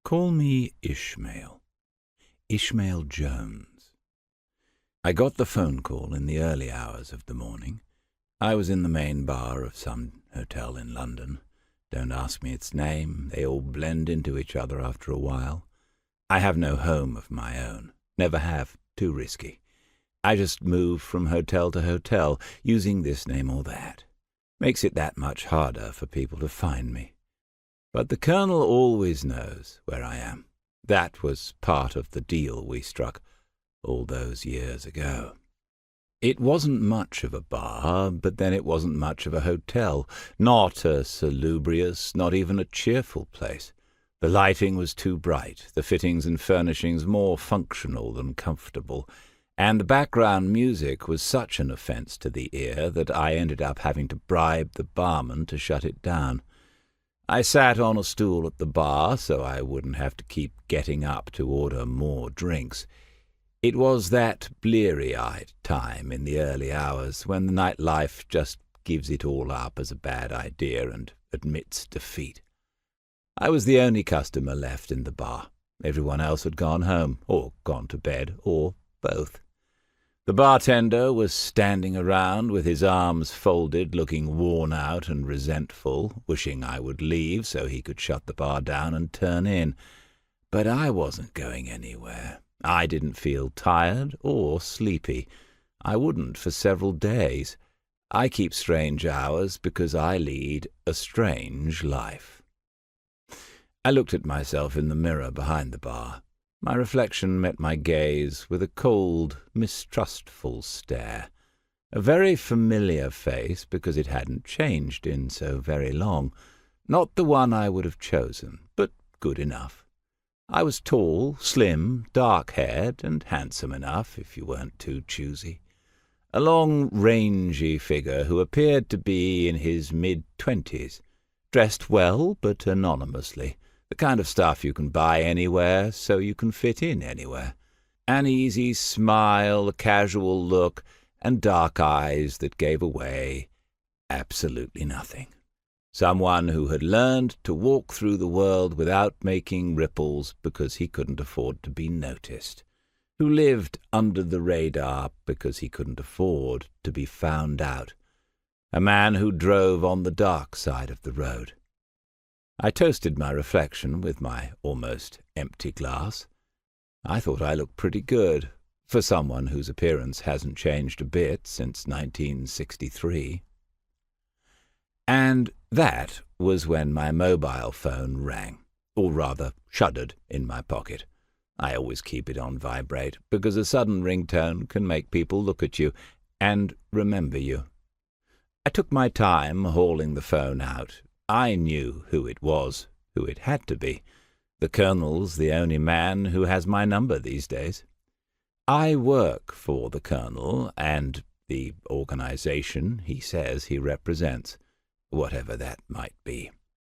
Call me Ishmael. Ishmael Jones. I got the phone call in the early hours of the morning. I was in the main bar of some hotel in London. Don't ask me its name. They all blend into each other after a while. I have no home of my own. Never have. Too risky. I just move from hotel to hotel, using this name or that. Makes it that much harder for people to find me. But the Colonel always knows where I am. That was part of the deal we struck all those years ago. It wasn't much of a bar, but then it wasn't much of a hotel. Not a salubrious, not even a cheerful place. The lighting was too bright, the fittings and furnishings more functional than comfortable, and the background music was such an offence to the ear that I ended up having to bribe the barman to shut it down. I sat on a stool at the bar so I wouldn't have to keep getting up to order more drinks. It was that bleary-eyed time in the early hours when the nightlife just gives it all up as a bad idea and admits defeat. I was the only customer left in the bar. Everyone else had gone home, or gone to bed, or both. The bartender was standing around with his arms folded, looking worn out and resentful, wishing I would leave so he could shut the bar down and turn in. But I wasn't going anywhere. I didn't feel tired or sleepy. I wouldn't for several days. I keep strange hours because I lead a strange life. I looked at myself in the mirror behind the bar. My reflection met my gaze with a cold, mistrustful stare. A very familiar face because it hadn't changed in so very long. Not the one I would have chosen, but good enough. I was tall, slim, dark-haired, and handsome enough if you weren't too choosy. A long, rangy figure who appeared to be in his mid-20s. Dressed well, but anonymously. The kind of stuff you can buy anywhere so you can fit in anywhere. An easy smile, a casual look, and dark eyes that gave away absolutely nothing. Someone who had learned to walk through the world without making ripples because he couldn't afford to be noticed. Who lived under the radar because he couldn't afford to be found out. A man who drove on the dark side of the road. I toasted my reflection with my almost empty glass. I thought I looked pretty good, for someone whose appearance hasn't changed a bit since 1963. And that was when my mobile phone rang, or rather shuddered in my pocket. I always keep it on vibrate, because a sudden ringtone can make people look at you and remember you. I took my time hauling the phone out. I knew who it was, who it had to be. The Colonel's the only man who has my number these days. I work for the Colonel and the organization he says he represents, whatever that might be.